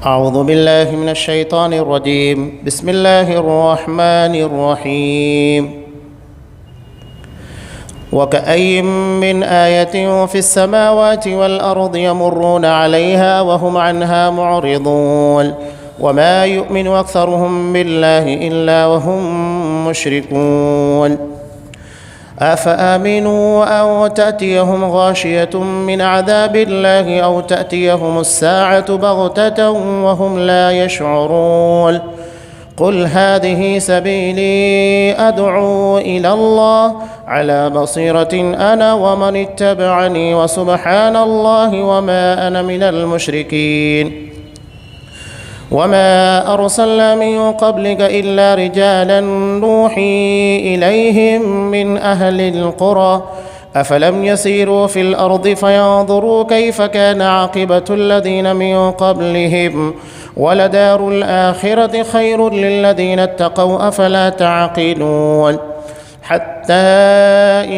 أعوذ بالله من الشيطان الرجيم. بسم الله الرحمن الرحيم. وكأي من آية في السماوات والأرض يمرون عليها وهم عنها معرضون وما يؤمن أكثرهم بالله إلا وهم مشركون. أفآمنوا أن تأتيهم غاشية من عذاب الله أو تأتيهم الساعة بغتة وهم لا يشعرون. قل هذه سبيلي أدعو إلى الله على بصيرة أنا ومن اتبعني وسبحان الله وما أنا من المشركين. وما أرسلنا من قبلك إلا رجالا نوحي إليهم من أهل القرى أفلم يسيروا في الأرض فينظروا كيف كان عاقبة الذين من قبلهم ولدار الآخرة خير للذين اتقوا أفلا تعقلون. حتى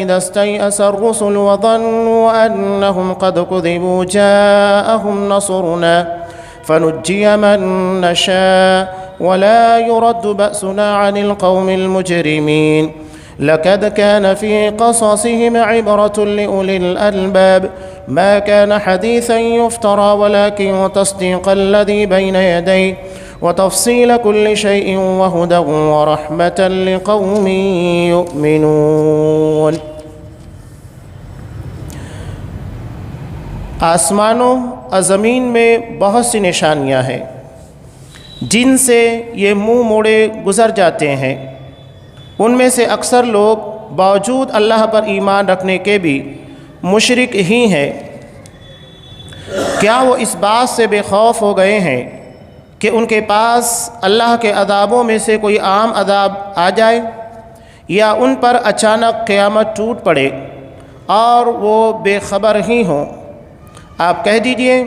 إذا استيأس الرسل وظنوا أنهم قد كذبوا جاءهم نصرنا فنجي من نشاء ولا يرد بأسنا عن القوم المجرمين. لقد كان في قصصهم عبرة لأولي الألباب ما كان حديثا يفترى ولكن تصديق الذي بين يديه وتفصيل كل شيء وهدى ورحمة لقوم يؤمنون. آسمانوں اور زمین میں بہت سی نشانیاں ہیں جن سے یہ منہ موڑے گزر جاتے ہیں. ان میں سے اکثر لوگ باوجود اللہ پر ایمان رکھنے کے بھی مشرک ہی ہیں. کیا وہ اس بات سے بے خوف ہو گئے ہیں کہ ان کے پاس اللہ کے عذابوں میں سے کوئی عام عذاب آ جائے یا ان پر اچانک قیامت ٹوٹ پڑے اور وہ بے خبر ہی ہوں؟ آپ کہہ دیجئے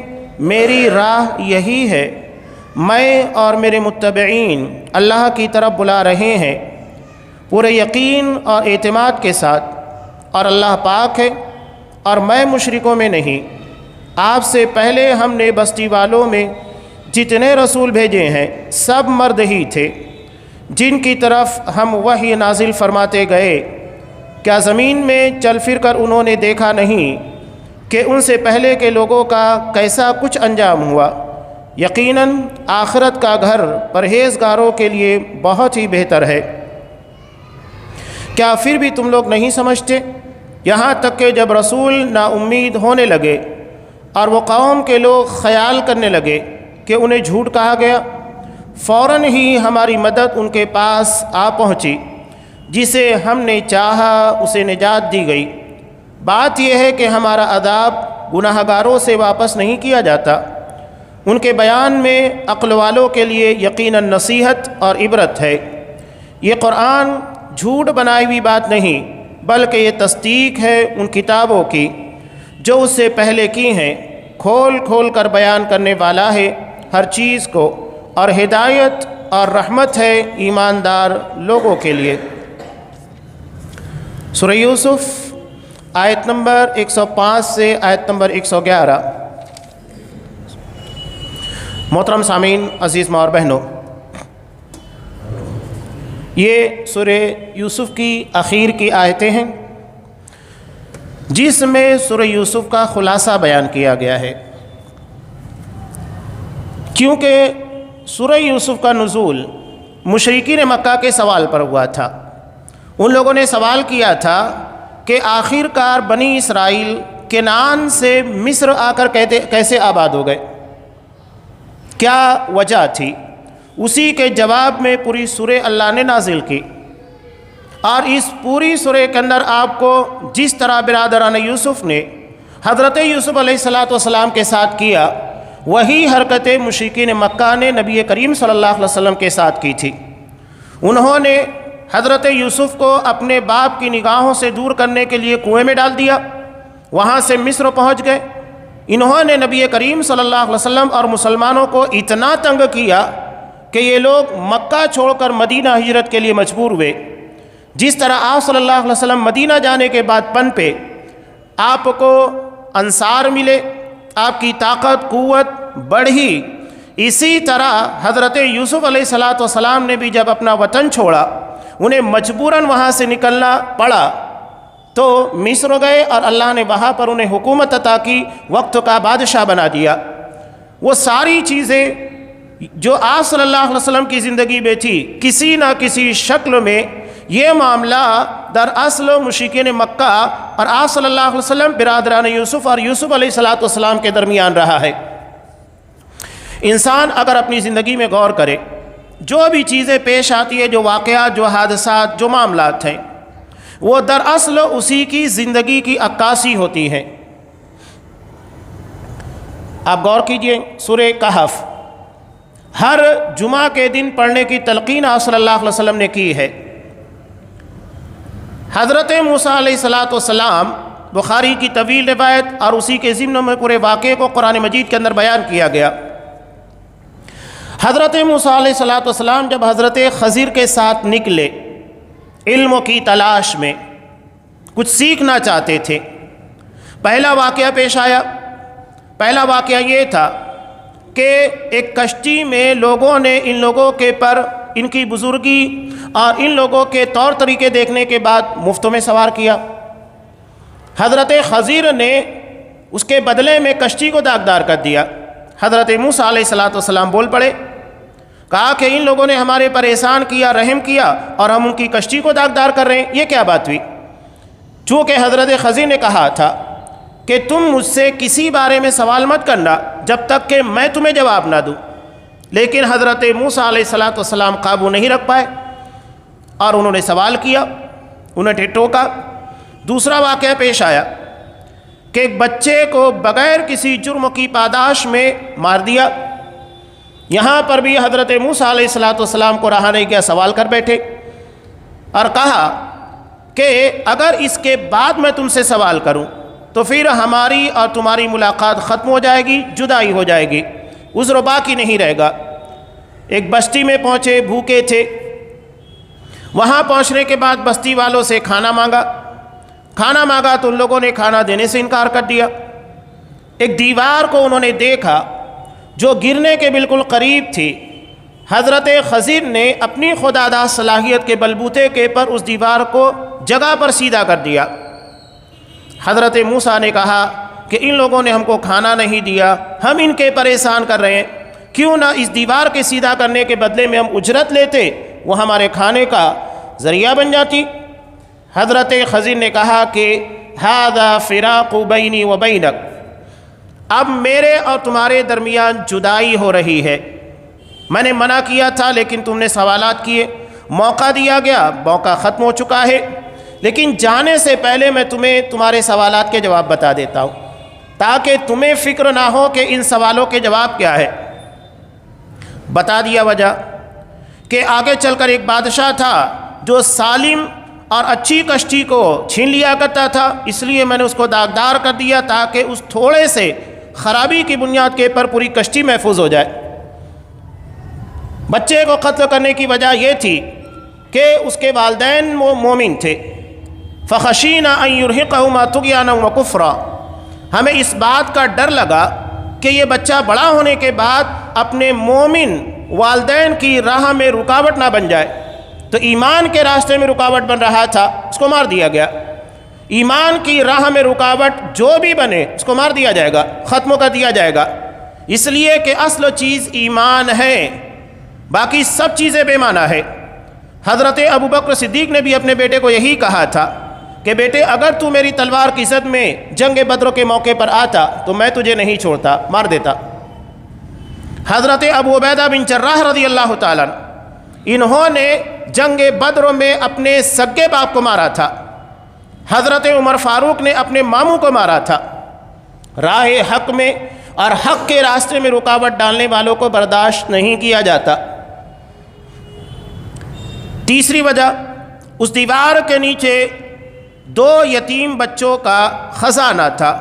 میری راہ یہی ہے، میں اور میرے متبعین اللہ کی طرف بلا رہے ہیں پورے یقین اور اعتماد کے ساتھ، اور اللہ پاک ہے اور میں مشرکوں میں نہیں. آپ سے پہلے ہم نے بستی والوں میں جتنے رسول بھیجے ہیں سب مرد ہی تھے جن کی طرف ہم وحی نازل فرماتے گئے. کیا زمین میں چل پھر کر انہوں نے دیکھا نہیں کہ ان سے پہلے کے لوگوں کا کیسا کچھ انجام ہوا؟ یقیناً آخرت کا گھر پرہیزگاروں کے لیے بہت ہی بہتر ہے. کیا پھر بھی تم لوگ نہیں سمجھتے؟ یہاں تک کہ جب رسول نا امید ہونے لگے اور وہ قوم کے لوگ خیال کرنے لگے کہ انہیں جھوٹ کہا گیا، فوراً ہی ہماری مدد ان کے پاس آ پہنچی. جسے ہم نے چاہا اسے نجات دی گئی. بات یہ ہے کہ ہمارا عذاب گناہ گاروں سے واپس نہیں کیا جاتا. ان کے بیان میں عقل والوں کے لیے یقیناً نصیحت اور عبرت ہے. یہ قرآن جھوٹ بنائی ہوئی بات نہیں بلکہ یہ تصدیق ہے ان کتابوں کی جو اس سے پہلے کی ہیں. کھول کھول کر بیان کرنے والا ہے ہر چیز کو، اور ہدایت اور رحمت ہے ایماندار لوگوں کے لیے. سورہ یوسف آیت نمبر 105 سے آیت نمبر 111. محترم سامعین، عزیز ماں اور بہنوں، یہ سورہ یوسف کی اخیر کی آیتیں ہیں جس میں سورہ یوسف کا خلاصہ بیان کیا گیا ہے. کیونکہ سورہ یوسف کا نزول مشرکین مکہ کے سوال پر ہوا تھا. ان لوگوں نے سوال کیا تھا کہ آخر کار بنی اسرائیل کنعان سے مصر آ کر کیسے آباد ہو گئے، کیا وجہ تھی؟ اسی کے جواب میں پوری سورہ اللہ نے نازل کی. اور اس پوری سورہ کے اندر آپ کو جس طرح برادران یوسف نے حضرت یوسف علیہ السلام کے ساتھ کیا، وہی حرکتیں مشرکین مکہ نے نبی کریم صلی اللہ علیہ وسلم کے ساتھ کی تھی. انہوں نے حضرت یوسف کو اپنے باپ کی نگاہوں سے دور کرنے کے لیے کنویں میں ڈال دیا، وہاں سے مصر پہنچ گئے. انہوں نے نبی کریم صلی اللہ علیہ وسلم اور مسلمانوں کو اتنا تنگ کیا کہ یہ لوگ مکہ چھوڑ کر مدینہ ہجرت کے لیے مجبور ہوئے. جس طرح آپ صلی اللہ علیہ وسلم مدینہ جانے کے بعد پن پہ آپ کو انصار ملے، آپ کی طاقت قوت بڑھی، اسی طرح حضرت یوسف علیہ السلام نے بھی جب اپنا وطن چھوڑا، انہیں مجبوراً وہاں سے نکلنا پڑا، تو مصر گئے اور اللہ نے وہاں پر انہیں حکومت عطا کی، وقت کا بادشاہ بنا دیا۔ وہ ساری چیزیں جو آپ صلی اللہ علیہ وسلم کی زندگی میں تھی، کسی نہ کسی شکل میں یہ معاملہ دراصل مشرکین مکہ اور آپ صلی اللہ علیہ وسلم برادران یوسف اور یوسف علیہ السلام کے درمیان رہا ہے۔ انسان اگر اپنی زندگی میں غور کرے، جو بھی چیزیں پیش آتی ہے، جو واقعات، جو حادثات، جو معاملات ہیں، وہ دراصل اسی کی زندگی کی عکاسی ہوتی ہیں۔ آپ غور کیجئے، سورہ کہف ہر جمعہ کے دن پڑھنے کی تلقین آپ صلی اللہ علیہ وسلم نے کی ہے۔ حضرت موسیٰ علیہ السلام، بخاری کی طویل روایت اور اسی کے ضمن میں پورے واقعے کو قرآن مجید کے اندر بیان کیا گیا۔ حضرت موسیٰ علیہ السلام جب حضرت خضر کے ساتھ نکلے، علم کی تلاش میں کچھ سیکھنا چاہتے تھے، پہلا واقعہ پیش آیا۔ پہلا واقعہ یہ تھا کہ ایک کشتی میں لوگوں نے ان لوگوں کے پر ان کی بزرگی اور ان لوگوں کے طور طریقے دیکھنے کے بعد مفت میں سوار کیا۔ حضرت خضر نے اس کے بدلے میں کشتی کو داغدار کر دیا۔ حضرت موسیٰ علیہ السلام بول پڑے، کہا کہ ان لوگوں نے ہمارے پر احسان کیا، رحم کیا، اور ہم ان کی کشتی کو داغدار کر رہے ہیں، یہ کیا بات ہوئی؟ چونکہ حضرت خضر نے کہا تھا کہ تم مجھ سے کسی بارے میں سوال مت کرنا جب تک کہ میں تمہیں جواب نہ دوں، لیکن حضرت موسیٰ علیہ السلام قابو نہیں رکھ پائے اور انہوں نے سوال کیا، انہیں ٹوکا۔ دوسرا واقعہ پیش آیا کہ ایک بچے کو بغیر کسی جرم کی پاداش میں مار دیا۔ یہاں پر بھی حضرت موسیٰ علیہ السلام کو رہا نہیں کیا، سوال کر بیٹھے اور کہا کہ اگر اس کے بعد میں تم سے سوال کروں تو پھر ہماری اور تمہاری ملاقات ختم ہو جائے گی، جدائی ہو جائے گی، عذر باقی نہیں رہے گا۔ ایک بستی میں پہنچے، بھوکے تھے۔ وہاں پہنچنے کے بعد بستی والوں سے کھانا مانگا تو ان لوگوں نے کھانا دینے سے انکار کر دیا۔ ایک دیوار کو انہوں نے دیکھا جو گرنے کے بالکل قریب تھی۔ حضرت خضر نے اپنی خودآگاہ صلاحیت کے بلبوتے کے پر اس دیوار کو جگہ پر سیدھا کر دیا۔ حضرت موسیٰ نے کہا کہ ان لوگوں نے ہم کو کھانا نہیں دیا، ہم ان کے پریشان کر رہے ہیں، کیوں نہ اس دیوار کے سیدھا کرنے کے بدلے میں ہم اجرت لیتے، وہ ہمارے کھانے کا ذریعہ بن جاتی۔ حضرت خضر نے کہا کہ ھذا فراق بینی و بینک، اب میرے اور تمہارے درمیان جدائی ہو رہی ہے۔ میں نے منع کیا تھا لیکن تم نے سوالات کیے، موقع دیا گیا، موقع ختم ہو چکا ہے، لیکن جانے سے پہلے میں تمہیں تمہارے سوالات کے جواب بتا دیتا ہوں تاکہ تمہیں فکر نہ ہو کہ ان سوالوں کے جواب کیا ہے۔ بتا دیا وجہ کہ آگے چل کر ایک بادشاہ تھا جو سالم اور اچھی کشتی کو چھین لیا کرتا تھا، اس لیے میں نے اس کو داغدار کر دیا تاکہ اس تھوڑے سے خرابی کی بنیاد کے پر پوری کشتی محفوظ ہو جائے۔ بچے کو قتل کرنے کی وجہ یہ تھی کہ اس کے والدین مومن تھے۔ فخشینا ان یرہقہما طغیانا وکفرا، ہمیں اس بات کا ڈر لگا کہ یہ بچہ بڑا ہونے کے بعد اپنے مومن والدین کی راہ میں رکاوٹ نہ بن جائے، تو ایمان کے راستے میں رکاوٹ بن رہا تھا، اس کو مار دیا گیا۔ ایمان کی راہ میں رکاوٹ جو بھی بنے اس کو مار دیا جائے گا، ختم کر دیا جائے گا، اس لیے کہ اصل چیز ایمان ہے، باقی سب چیزیں بے معنی ہے۔ حضرت ابوبکر صدیق نے بھی اپنے بیٹے کو یہی کہا تھا کہ بیٹے اگر تو میری تلوار کی زد میں جنگ بدر کے موقع پر آتا تو میں تجھے نہیں چھوڑتا، مار دیتا۔ حضرت ابو عبیدہ بن جراح رضی اللہ تعالیٰ انہوں نے جنگ بدر میں اپنے سگے باپ کو مارا تھا۔ حضرت عمر فاروق نے اپنے ماموں کو مارا تھا۔ راہ حق میں اور حق کے راستے میں رکاوٹ ڈالنے والوں کو برداشت نہیں کیا جاتا۔ تیسری وجہ، اس دیوار کے نیچے 2 یتیم بچوں کا خزانہ تھا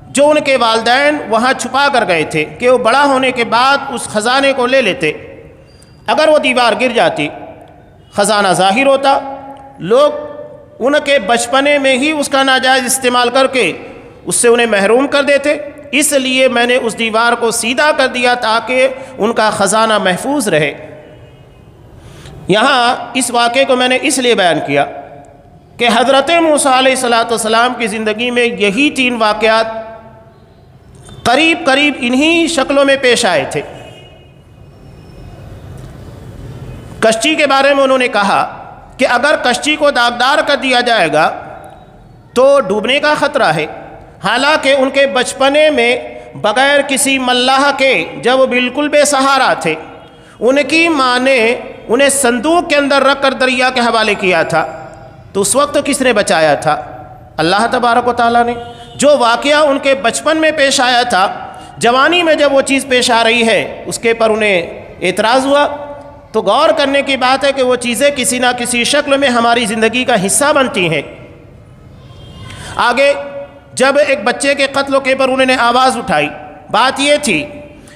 جو ان کے والدین وہاں چھپا کر گئے تھے کہ وہ بڑا ہونے کے بعد اس خزانے کو لے لیتے۔ اگر وہ دیوار گر جاتی، خزانہ ظاہر ہوتا، لوگ ان کے بچپنے میں ہی اس کا ناجائز استعمال کر کے اس سے انہیں محروم کر دیتے، اس لیے میں نے اس دیوار کو سیدھا کر دیا تاکہ ان کا خزانہ محفوظ رہے۔ یہاں اس واقعے کو میں نے اس لیے بیان کیا کہ حضرت موسیٰ علیہ السلام کی زندگی میں یہی 3 واقعات قریب قریب انہی شکلوں میں پیش آئے تھے۔ کشتی کے بارے میں انہوں نے کہا کہ اگر کشتی کو داغدار کر دیا جائے گا تو ڈوبنے کا خطرہ ہے، حالانکہ ان کے بچپنے میں بغیر کسی ملاح کے جب وہ بالکل بے سہارا تھے، ان کی ماں نے انہیں صندوق کے اندر رکھ کر دریا کے حوالے کیا تھا، تو اس وقت کس نے بچایا تھا؟ اللہ تبارک و تعالیٰ نے۔ جو واقعہ ان کے بچپن میں پیش آیا تھا، جوانی میں جب وہ چیز پیش آ رہی ہے اس کے پر انہیں اعتراض ہوا، تو غور کرنے کی بات ہے کہ وہ چیزیں کسی نہ کسی شکل میں ہماری زندگی کا حصہ بنتی ہیں۔ آگے جب ایک بچے کے قتل کے پر انہوں نے آواز اٹھائی، بات یہ تھی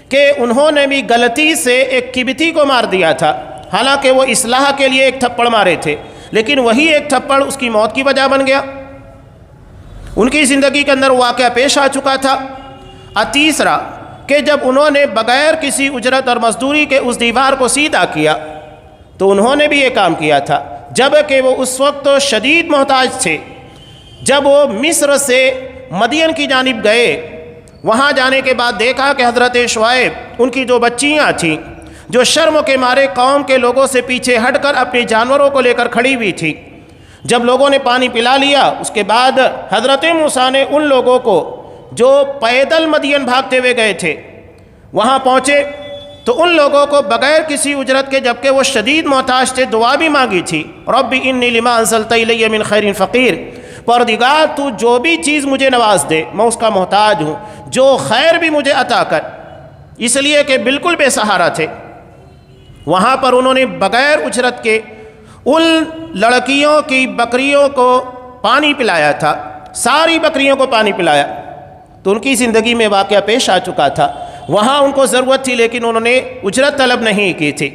کہ انہوں نے بھی غلطی سے ایک قبطی کو مار دیا تھا، حالانکہ وہ اصلاح کے لیے ایک تھپڑ مارے تھے، لیکن وہی ایک تھپڑ اس کی موت کی وجہ بن گیا۔ ان کی زندگی کے اندر واقعہ پیش آ چکا تھا۔ اور تیسرا کہ جب انہوں نے بغیر کسی اجرت اور مزدوری کے اس دیوار کو سیدھا کیا تو انہوں نے بھی یہ کام کیا تھا، جبکہ وہ اس وقت شدید محتاج تھے۔ جب وہ مصر سے مدین کی جانب گئے، وہاں جانے کے بعد دیکھا کہ حضرت شعیب ان کی جو بچیاں تھیں جو شرم کے مارے قوم کے لوگوں سے پیچھے ہٹ کر اپنے جانوروں کو لے کر کھڑی ہوئی تھی، جب لوگوں نے پانی پلا لیا اس کے بعد حضرت موسیٰ نے ان لوگوں کو جو پیدل مدین بھاگتے ہوئے گئے تھے وہاں پہنچے تو ان لوگوں کو بغیر کسی اجرت کے، جبکہ وہ شدید محتاج تھے، دعا بھی مانگی تھی، رب انی لما انزلت الی من خیر فقیر، پروردگار تو جو بھی چیز مجھے نواز دے میں اس کا محتاج ہوں، جو خیر بھی مجھے عطا کر، اس لیے کہ بالکل بے سہارا تھے۔ وہاں پر انہوں نے بغیر اجرت کے ان لڑکیوں کی بکریوں کو پانی پلایا تھا، ساری بکریوں کو پانی پلایا، تو ان کی زندگی میں واقعہ پیش آ چکا تھا۔ وہاں ان کو ضرورت تھی لیکن انہوں نے اجرت طلب نہیں کی تھی۔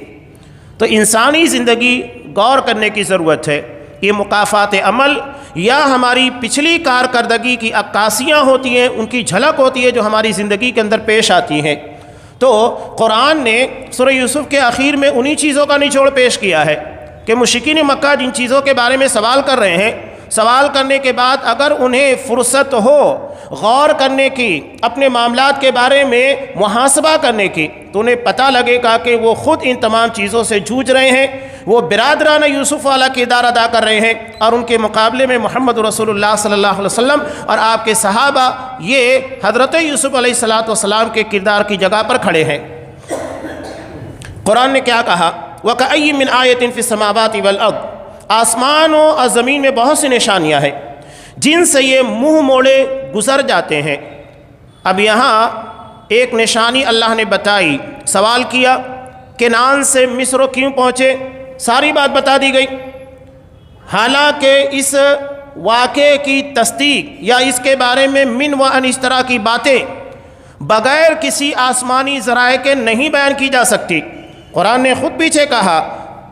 تو انسانی زندگی غور کرنے کی ضرورت ہے، یہ مقافات عمل یا ہماری پچھلی کارکردگی کی عکاسیاں ہوتی ہیں، ان کی جھلک ہوتی ہے جو ہماری زندگی کے اندر پیش آتی ہیں۔ تو قرآن نے سورہ یوسف کے آخر میں انہی چیزوں کا نچوڑ پیش کیا ہے کہ مشرکین مکہ جن چیزوں کے بارے میں سوال کر رہے ہیں، سوال کرنے کے بعد اگر انہیں فرصت ہو غور کرنے کی، اپنے معاملات کے بارے میں محاسبہ کرنے کی، تو انہیں پتہ لگے گا کہ وہ خود ان تمام چیزوں سے جوجھ رہے ہیں، وہ برادران یوسف والا کردار ادا کر رہے ہیں، اور ان کے مقابلے میں محمد رسول اللہ صلی اللہ علیہ وسلم اور آپ کے صحابہ یہ حضرت یوسف علیہ السلام کے کردار کی جگہ پر کھڑے ہیں۔ قرآن نے کیا کہا؟ وَكَأَيٍّ مِّنْ آیَةٍ فِي السَّمَاوَاتِ وَالْأَرْضِ، آسمانوں اور زمین میں بہت سی نشانیاں ہیں جن سے یہ منہ موڑے گزر جاتے ہیں۔ اب یہاں ایک نشانی اللہ نے بتائی، سوال کیا کنعان سے مصر کیوں پہنچے، ساری بات بتا دی گئی، حالانکہ اس واقعے کی تصدیق یا اس کے بارے میں من و ان اس طرح کی باتیں بغیر کسی آسمانی ذرائع کے نہیں بیان کی جا سکتی۔ قرآن نے خود پیچھے کہا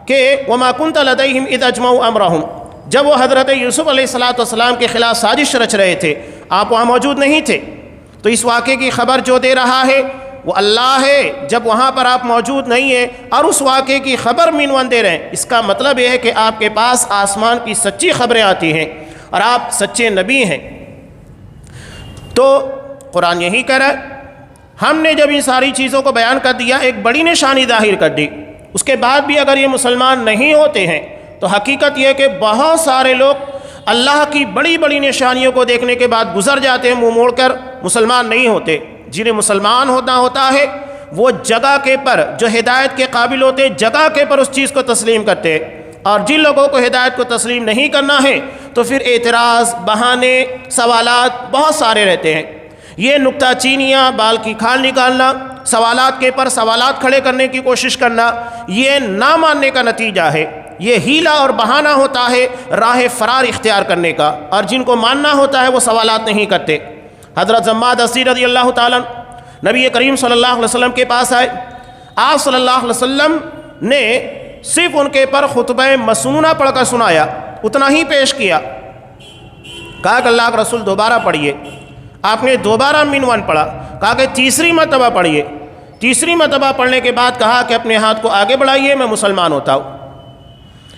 کہ وَمَا كُنْتَ لَدَيْهِمْ إِذْ أَجْمَعُوا أَمْرَهُمْ، جب وہ حضرت یوسف علیہ السلام کے خلاف سازش رچ رہے تھے آپ وہاں موجود نہیں تھے، تو اس واقعے کی خبر جو دے رہا ہے وہ اللہ ہے۔ جب وہاں پر آپ موجود نہیں ہیں اور اس واقعے کی خبر منون دے رہے ہیں، اس کا مطلب یہ ہے کہ آپ کے پاس آسمان کی سچی خبریں آتی ہیں اور آپ سچے نبی ہیں۔ تو قرآن یہی کہہ رہا ہے، ہم نے جب ان ساری چیزوں کو بیان کر دیا، ایک بڑی نشانی ظاہر کر دی، اس کے بعد بھی اگر یہ مسلمان نہیں ہوتے ہیں تو حقیقت یہ ہے کہ بہت سارے لوگ اللہ کی بڑی بڑی نشانیوں کو دیکھنے کے بعد گزر جاتے ہیں، منہ موڑ کر مسلمان نہیں ہوتے۔ جنہیں مسلمان ہوتا ہے وہ جگہ کے پر جو ہدایت کے قابل ہوتے جگہ کے پر اس چیز کو تسلیم کرتے ہیں، اور جن لوگوں کو ہدایت کو تسلیم نہیں کرنا ہے تو پھر اعتراض، بہانے، سوالات بہت سارے رہتے ہیں۔ یہ نکتہ چینیاں، بال کی کھال نکالنا، سوالات کے پر سوالات کھڑے کرنے کی کوشش کرنا، یہ نہ ماننے کا نتیجہ ہے۔ یہ ہیلا اور بہانہ ہوتا ہے راہ فرار اختیار کرنے کا، اور جن کو ماننا ہوتا ہے وہ سوالات نہیں کرتے۔ حضرت زماد اسدی رضی اللہ تعالیٰ نبی کریم صلی اللہ علیہ وسلم کے پاس آئے، آپ صلی اللہ علیہ وسلم نے صرف ان کے پر خطبہ مسنونہ پڑھ کر سنایا، اتنا ہی پیش کیا، کہا کہ اللہ کا رسول دوبارہ پڑھیے۔ آپ نے دوبارہ من 1 پڑھا، کہا کہ تیسری مرتبہ پڑھیے۔ تیسری مرتبہ پڑھنے کے بعد کہا کہ اپنے ہاتھ کو آگے بڑھائیے، میں مسلمان ہوتا ہوں۔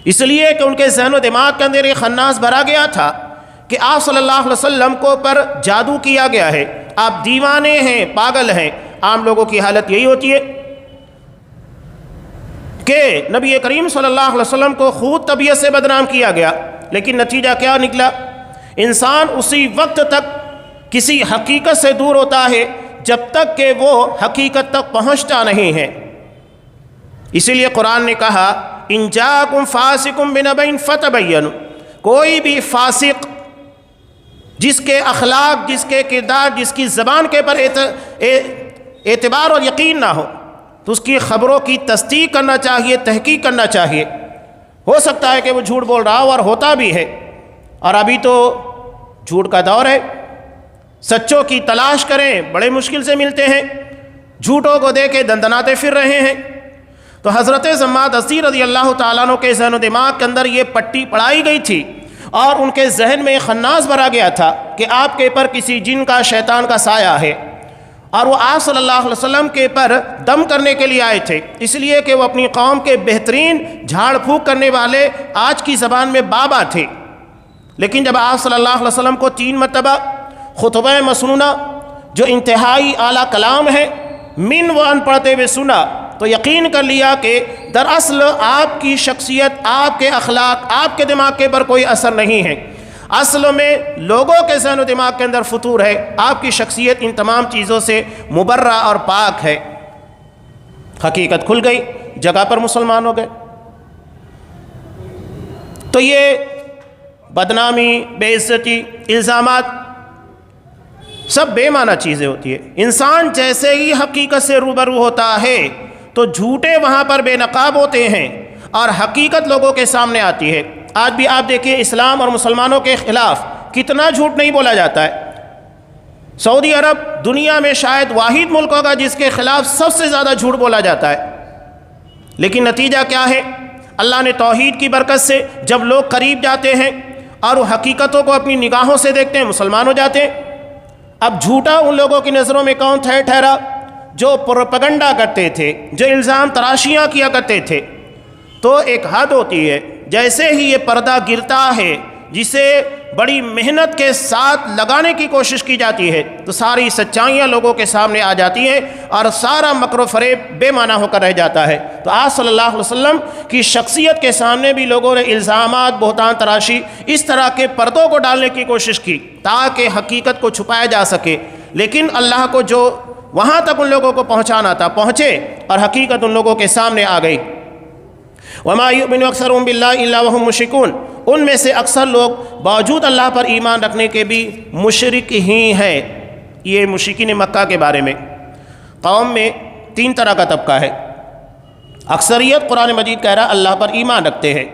اس لیے کہ ان کے ذہن و دماغ کے اندر ایک خناس بھرا گیا تھا کہ آپ صلی اللہ علیہ وسلم کو پر جادو کیا گیا ہے، آپ دیوانے ہیں، پاگل ہیں۔ عام لوگوں کی حالت یہی ہوتی ہے کہ نبی کریم صلی اللہ علیہ وسلم کو خود طبیعت سے بدنام کیا گیا، لیکن نتیجہ کیا نکلا؟ انسان اسی وقت تک کسی حقیقت سے دور ہوتا ہے جب تک کہ وہ حقیقت تک پہنچتا نہیں ہے۔ اسی لیے قرآن نے کہا ان جاءکم فاسق بنبأ فتبینوا، کوئی بھی فاسق جس کے اخلاق، جس کے کردار، جس کی زبان کے پر اعتبار اور یقین نہ ہو تو اس کی خبروں کی تصدیق کرنا چاہیے، تحقیق کرنا چاہیے۔ ہو سکتا ہے کہ وہ جھوٹ بول رہا ہو اور ہوتا بھی ہے، اور ابھی تو جھوٹ کا دور ہے، سچوں کی تلاش کریں بڑے مشکل سے ملتے ہیں، جھوٹوں کو دے کے دندناتے پھر رہے ہیں۔ تو حضرت زماد ازدی رضی اللہ تعالیٰ عنہ کے ذہن و دماغ کے اندر یہ پٹی پڑھائی گئی تھی، اور ان کے ذہن میں خناس بھرا گیا تھا کہ آپ کے پر کسی جن کا، شیطان کا سایہ ہے، اور وہ آپ صلی اللہ علیہ وسلم کے پر دم کرنے کے لیے آئے تھے، اس لیے کہ وہ اپنی قوم کے بہترین جھاڑ پھونک کرنے والے آج کی زبان میں بابا تھے۔ لیکن جب آپ صلی اللہ علیہ وسلم کو 3 مرتبہ خطبہ مسنونہ جو انتہائی اعلیٰ کلام ہے من 1 پڑھتے ہوئے سنا تو یقین کر لیا کہ دراصل آپ کی شخصیت، آپ کے اخلاق، آپ کے دماغ کے پر کوئی اثر نہیں ہے، اصل میں لوگوں کے ذہن و دماغ کے اندر فطور ہے، آپ کی شخصیت ان تمام چیزوں سے مبرہ اور پاک ہے۔ حقیقت کھل گئی، جگہ پر مسلمان ہو گئے۔ تو یہ بدنامی، بے عزتی، الزامات سب بے معنی چیزیں ہوتی ہیں۔ انسان جیسے ہی حقیقت سے روبرو ہوتا ہے تو جھوٹے وہاں پر بے نقاب ہوتے ہیں اور حقیقت لوگوں کے سامنے آتی ہے۔ آج بھی آپ دیکھیں اسلام اور مسلمانوں کے خلاف کتنا جھوٹ نہیں بولا جاتا ہے۔ سعودی عرب دنیا میں شاید واحد ملک ہوگا جس کے خلاف سب سے زیادہ جھوٹ بولا جاتا ہے، لیکن نتیجہ کیا ہے؟ اللہ نے توحید کی برکت سے جب لوگ قریب جاتے ہیں اور وہ حقیقتوں کو اپنی نگاہوں سے دیکھتے ہیں، مسلمان ہو جاتے ہیں۔ اب جھوٹا ان لوگوں کی نظروں میں کون ٹھہرا؟ جو پروپیگنڈا کرتے تھے، جو الزام تراشیاں کیا کرتے تھے۔ تو ایک حد ہوتی ہے، جیسے ہی یہ پردہ گرتا ہے جسے بڑی محنت کے ساتھ لگانے کی کوشش کی جاتی ہے تو ساری سچائیاں لوگوں کے سامنے آ جاتی ہیں اور سارا مکر و فریب بے معنی ہو کر رہ جاتا ہے۔ تو آپ صلی اللہ علیہ وسلم کی شخصیت کے سامنے بھی لوگوں نے الزامات، بہتان تراشی، اس طرح کے پردوں کو ڈالنے کی کوشش کی تاکہ حقیقت کو چھپایا جا سکے، لیکن اللہ کو جو وہاں تک ان لوگوں کو پہنچانا تھا پہنچے اور حقیقت ان لوگوں کے سامنے آ گئی۔ وما یؤمن اکثرهم باللہ الا وهم مشرکون، ان میں سے اکثر لوگ باوجود اللہ پر ایمان رکھنے کے بھی مشرک ہی ہیں۔ یہ مشرکین مکہ کے بارے میں۔ قوم میں 3 طرح کا طبقہ ہے۔ اکثریت قرآن مجید کہہ رہا اللہ پر ایمان رکھتے ہیں،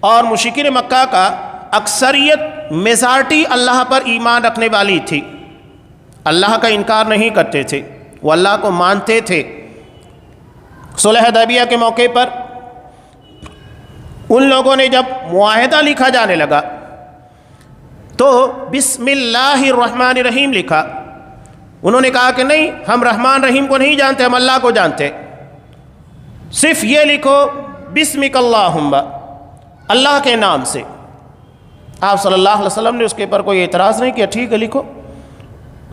اور مشرکین مکہ کا اکثریت میجارٹی اللہ پر ایمان رکھنے والی تھی، اللہ کا انکار نہیں کرتے تھے، وہ اللہ کو مانتے تھے۔ صلح حدیبیہ کے موقع پر ان لوگوں نے جب معاہدہ لکھا جانے لگا تو بسم اللہ الرحمن الرحیم لکھا۔ انہوں نے کہا کہ نہیں، ہم رحمان رحیم کو نہیں جانتے، ہم اللہ کو جانتے، صرف یہ لکھو بسمک اللہم، اللہ کے نام سے۔ آپ صلی اللہ علیہ وسلم نے اس کے پر کوئی اعتراض نہیں کیا، ٹھیک ہے لکھو۔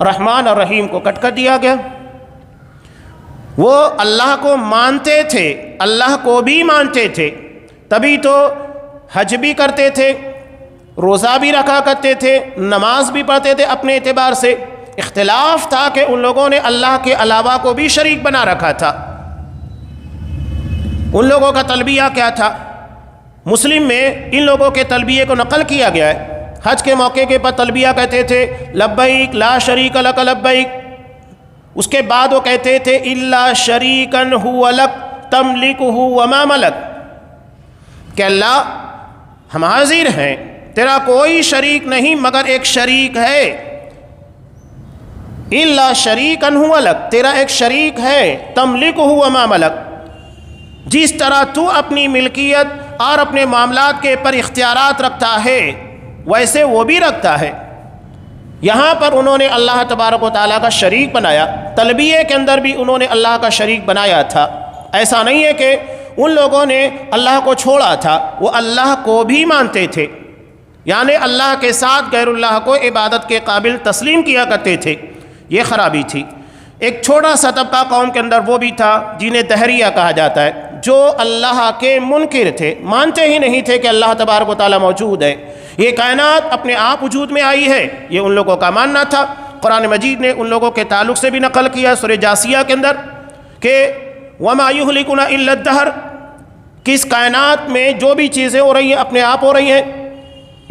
رحمان اور رحیم کو کٹ کر دیا گیا۔ وہ اللہ کو مانتے تھے، اللہ کو بھی مانتے تھے، تبھی تو حج بھی کرتے تھے، روزہ بھی رکھا کرتے تھے، نماز بھی پڑھتے تھے اپنے اعتبار سے۔ اختلاف تھا کہ ان لوگوں نے اللہ کے علاوہ کو بھی شریک بنا رکھا تھا۔ ان لوگوں کا تلبیہ کیا تھا؟ مسلم میں ان لوگوں کے تلبیے کو نقل کیا گیا ہے۔ حج کے موقع کے پر تلبیہ کہتے تھے لبیک لا شریک لک لبیک، اس کے بعد وہ کہتے تھے الا شریکا هو لک تملکہ وما ملک، کہ اللہ ہم حاضر ہیں، تیرا کوئی شریک نہیں مگر ایک شریک ہے، الا شریکا هو لک، تیرا ایک شریک ہے، تملکہ وما ملک، جس طرح تو اپنی ملکیت اور اپنے معاملات کے پر اختیارات رکھتا ہے ویسے وہ بھی رکھتا ہے۔ یہاں پر انہوں نے اللہ تبارک و تعالیٰ کا شریک بنایا، تلبیہ کے اندر بھی انہوں نے اللہ کا شریک بنایا تھا۔ ایسا نہیں ہے کہ ان لوگوں نے اللہ کو چھوڑا تھا، وہ اللہ کو بھی مانتے تھے، یعنی اللہ کے ساتھ غیر اللہ کو عبادت کے قابل تسلیم کیا کرتے تھے۔ یہ خرابی تھی۔ ایک چھوٹا سا طبقہ قوم کے اندر وہ بھی تھا جنہیں دہریہ کہا جاتا ہے، جو اللہ کے منکر تھے، مانتے ہی نہیں تھے کہ اللہ تبارک و تعالیٰ موجود ہے، یہ کائنات اپنے آپ وجود میں آئی ہے، یہ ان لوگوں کا ماننا تھا۔ قرآن مجید نے ان لوگوں کے تعلق سے بھی نقل کیا سورہ جاسیہ کے اندر کہ وَمَا يُهْلِكُنَا إِلَّا الدَّهْرُ، کہ اس کائنات میں جو بھی چیزیں ہو رہی ہیں اپنے آپ ہو رہی ہیں،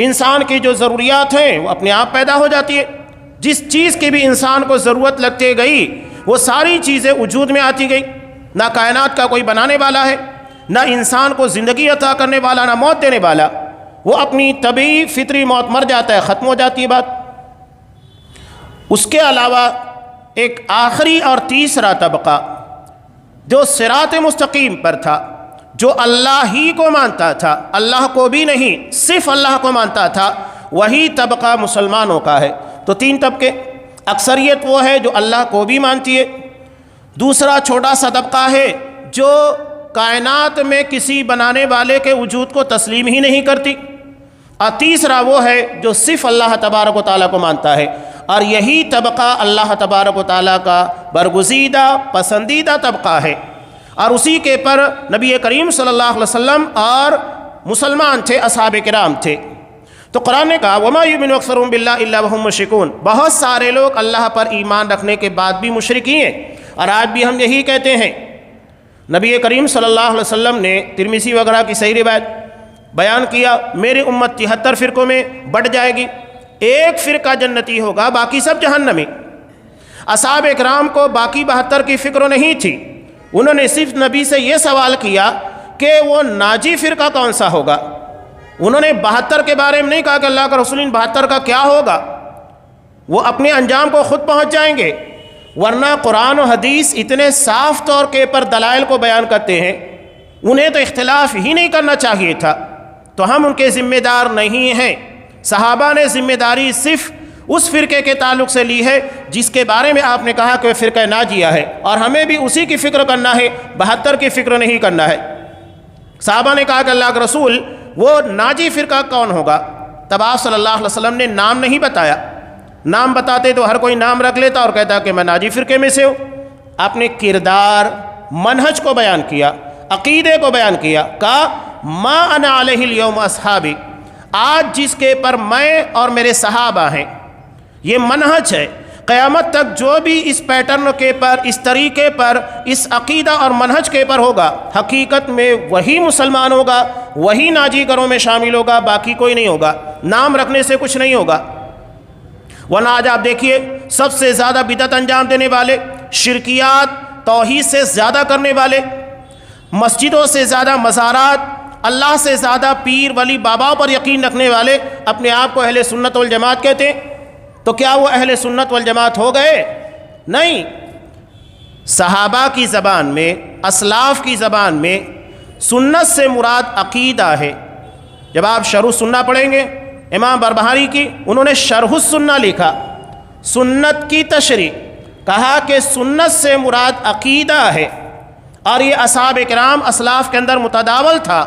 انسان کی جو ضروریات ہیں وہ اپنے آپ پیدا ہو جاتی ہے، جس چیز کی بھی انسان کو ضرورت لگتے گئی وہ ساری چیزیں وجود میں آتی گئی۔ نہ کائنات کا کوئی بنانے والا ہے، نہ انسان کو زندگی عطا کرنے والا، نہ موت دینے والا، وہ اپنی طبعی فطری موت مر جاتا ہے، ختم ہو جاتی ہے بات۔ اس کے علاوہ ایک آخری اور تیسرا طبقہ جو صراط مستقیم پر تھا، جو اللہ ہی کو مانتا تھا، اللہ کو بھی نہیں، صرف اللہ کو مانتا تھا، وہی طبقہ مسلمانوں کا ہے۔ تو تین طبقے، اکثریت وہ ہے جو اللہ کو بھی مانتی ہے، دوسرا چھوٹا سا طبقہ ہے جو کائنات میں کسی بنانے والے کے وجود کو تسلیم ہی نہیں کرتی، اور تیسرا وہ ہے جو صرف اللہ تبارک و تعالیٰ کو مانتا ہے۔ اور یہی طبقہ اللہ تبارک و تعالیٰ کا برگزیدہ پسندیدہ طبقہ ہے، اور اسی کے پر نبی کریم صلی اللہ علیہ وسلم اور مسلمان تھے، اصحاب کرام تھے۔ تو قرآن نے کہا وَمَا يُؤْمِنُ أَكْثَرُهُم بِاللَّهِ إِلَّا وَهُم مُشْرِكُونَ، بہت سارے لوگ اللہ پر ایمان رکھنے کے بعد بھی مشرک ہی ہیں، اور آج بھی ہم یہی کہتے ہیں۔ نبی کریم صلی اللہ علیہ وسلم نے ترمذی وغیرہ کی صحیح روایت بیان کیا، میری امت 73 فرقوں میں بٹ جائے گی، ایک فرقہ جنتی ہوگا، باقی سب جہنمی۔ اصحاب اکرام کو باقی 72 کی فکر نہیں تھی، انہوں نے صرف نبی سے یہ سوال کیا کہ وہ ناجی فرقہ کون سا ہوگا۔ انہوں نے 72 کے بارے میں نہیں کہا کہ اللہ کا رسول ان 72 کا کیا ہوگا، وہ اپنے انجام کو خود پہنچ جائیں گے، ورنہ قرآن و حدیث اتنے صاف طور کے پر دلائل کو بیان کرتے ہیں، انہیں تو اختلاف ہی نہیں کرنا چاہیے تھا۔ تو ہم ان کے ذمہ دار نہیں ہیں۔ صحابہ نے ذمہ داری صرف اس فرقے کے تعلق سے لی ہے جس کے بارے میں آپ نے کہا کہ وہ فرقہ ناجیہ ہے، اور ہمیں بھی اسی کی فکر کرنا ہے، 72 کی فکر نہیں کرنا ہے۔ صحابہ نے کہا کہ اللہ کے رسول وہ ناجی فرقہ کون ہوگا؟ تب آپ صلی اللہ علیہ وسلم نے نام نہیں بتایا، نام بتاتے تو ہر کوئی نام رکھ لیتا اور کہتا کہ میں ناجی فرقے میں سے ہوں۔ آپ نے کردار، منہج کو بیان کیا، عقیدے کو بیان کیا، کہا ما انا علیہ اليوم اصحابی، آج جس کے پر میں اور میرے صحابہ ہیں، یہ منہج ہے۔ قیامت تک جو بھی اس پیٹرن کے پر، اس طریقے پر، اس عقیدہ اور منہج کے پر ہوگا، حقیقت میں وہی مسلمان ہوگا، وہی ناجی گروہ میں شامل ہوگا، باقی کوئی نہیں ہوگا۔ نام رکھنے سے کچھ نہیں ہوگا، ورنہ آج آپ دیکھیے سب سے زیادہ بدعت انجام دینے والے، شرکیات توحید سے زیادہ کرنے والے، مسجدوں سے زیادہ مزارات، اللہ سے زیادہ پیر ولی بابا پر یقین رکھنے والے اپنے آپ کو اہل سنت والجماعت کہتے ہیں۔ تو کیا وہ اہل سنت والجماعت ہو گئے؟ نہیں۔ صحابہ کی زبان میں، اسلاف کی زبان میں سنت سے مراد عقیدہ ہے۔ جب آپ شرح السنہ پڑھیں گے امام بربہاری کی، انہوں نے شرح السنہ لکھا، سنت کی تشریح، کہا کہ سنت سے مراد عقیدہ ہے، اور یہ اصحاب کرام اسلاف کے اندر متداول تھا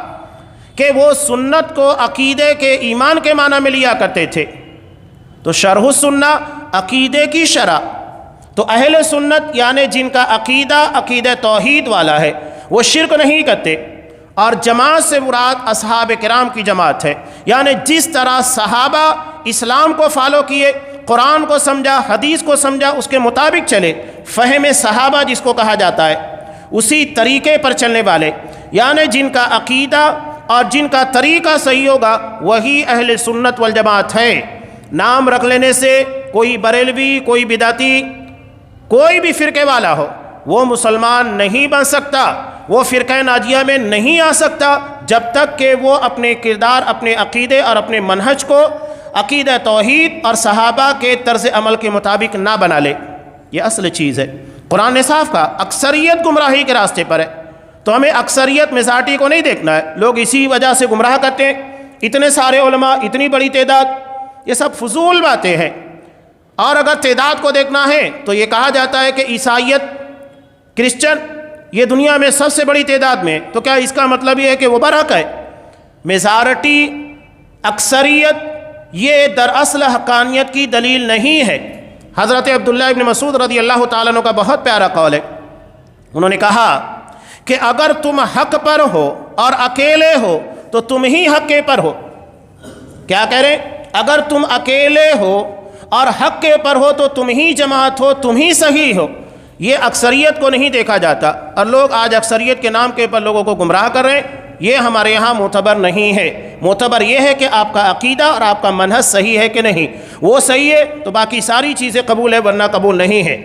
کہ وہ سنت کو عقیدے کے، ایمان کے معنی میں لیا کرتے تھے۔ تو شرح السنہ عقیدے کی شرح، تو اہل سنت یعنی جن کا عقیدہ عقیدہ توحید والا ہے، وہ شرک نہیں کرتے، اور جماعت سے مراد اصحاب کرام کی جماعت ہے، یعنی جس طرح صحابہ اسلام کو فالو کیے، قرآن کو سمجھا، حدیث کو سمجھا، اس کے مطابق چلے، فہم صحابہ جس کو کہا جاتا ہے، اسی طریقے پر چلنے والے، یعنی جن کا عقیدہ اور جن کا طریقہ صحیح ہوگا، وہی اہل سنت والجماعت ہے۔ نام رکھ لینے سے کوئی بریلوی، کوئی بدعتی، کوئی بھی فرقے والا ہو، وہ مسلمان نہیں بن سکتا، وہ فرقہ ناجیہ میں نہیں آ سکتا جب تک کہ وہ اپنے کردار، اپنے عقیدے اور اپنے منہج کو عقیدہ توحید اور صحابہ کے طرز عمل کے مطابق نہ بنا لے۔ یہ اصل چیز ہے۔ قرآن نے صاف کہا اکثریت گمراہی کے راستے پر ہے، تو ہمیں اکثریت میزارٹی کو نہیں دیکھنا ہے۔ لوگ اسی وجہ سے گمراہ کرتے ہیں، اتنے سارے علماء، اتنی بڑی تعداد، یہ سب فضول باتیں ہیں۔ اور اگر تعداد کو دیکھنا ہے تو یہ کہا جاتا ہے کہ عیسائیت، کرسچن یہ دنیا میں سب سے بڑی تعداد میں، تو کیا اس کا مطلب یہ ہے کہ وہ برحق ہے؟ میجارٹی، اکثریت، یہ دراصل حقانیت کی دلیل نہیں ہے۔ حضرت عبداللہ ابن مسعود رضی اللہ تعالیٰ عنہ کا بہت پیارا قول ہے، انہوں نے کہا کہ اگر تم حق پر ہو اور اکیلے ہو تو تم ہی حق پر ہو۔ کیا کہہ رہے؟ اگر تم اکیلے ہو اور حق پر ہو تو تم ہی جماعت ہو، تم ہی صحیح ہو۔ یہ اکثریت کو نہیں دیکھا جاتا، اور لوگ آج اکثریت کے نام کے پر لوگوں کو گمراہ کر رہے ہیں۔ یہ ہمارے یہاں معتبر نہیں ہے۔ معتبر یہ ہے کہ آپ کا عقیدہ اور آپ کا منہج صحیح ہے کہ نہیں، وہ صحیح ہے تو باقی ساری چیزیں قبول ہے، ورنہ قبول نہیں ہے۔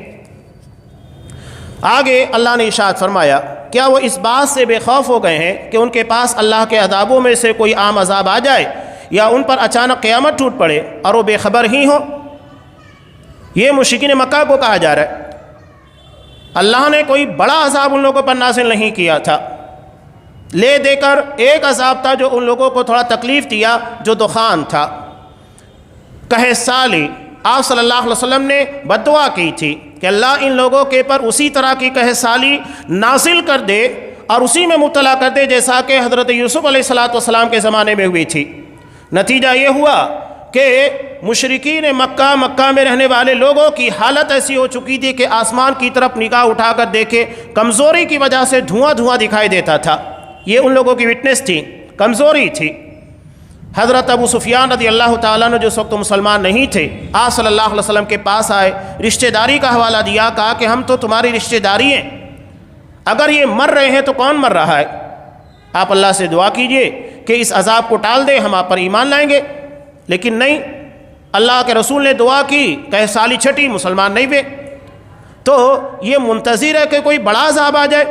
آگے اللہ نے ارشاد فرمایا، کیا وہ اس بات سے بے خوف ہو گئے ہیں کہ ان کے پاس اللہ کے عذابوں میں سے کوئی عام عذاب آ جائے یا ان پر اچانک قیامت ٹوٹ پڑے اور وہ بے خبر ہی ہوں؟ یہ مشرکین مکہ کو کہا جا رہا ہے۔ اللہ نے کوئی بڑا عذاب ان لوگوں پر نازل نہیں کیا تھا، لے دے کر ایک عذاب تھا جو ان لوگوں کو تھوڑا تکلیف دیا، جو دخان تھا۔ کہہ سالی آپ صلی اللہ علیہ وسلم نے بد دعا کی تھی کہ اللہ ان لوگوں کے پر اسی طرح کی کہہ سالی نازل کر دے اور اسی میں مبتلا کر دے جیسا کہ حضرت یوسف علیہ السلام کے زمانے میں ہوئی تھی۔ نتیجہ یہ ہوا کہ مشرکین مکہ میں رہنے والے لوگوں کی حالت ایسی ہو چکی تھی کہ آسمان کی طرف نگاہ اٹھا کر دیکھے، کمزوری کی وجہ سے دھواں دکھائی دیتا تھا۔ یہ ان لوگوں کی وٹنس تھی، کمزوری تھی۔ حضرت ابو سفیان رضی اللہ تعالیٰ نے جو اس وقت مسلمان نہیں تھے، آپ صلی اللہ علیہ وسلم کے پاس آئے، رشتہ داری کا حوالہ دیا، کہا کہ ہم تو تمہاری رشتہ داری ہیں، اگر یہ مر رہے ہیں تو کون مر رہا ہے؟ آپ اللہ سے دعا کیجئے کہ اس عذاب کو ٹال دے، ہم آپ پر ایمان لائیں گے۔ لیکن نہیں، اللہ کے رسول نے دعا کی، کہہ سالی چھٹی، مسلمان نہیں ہوئے۔ تو یہ منتظر ہے کہ کوئی بڑا عذاب آ جائے۔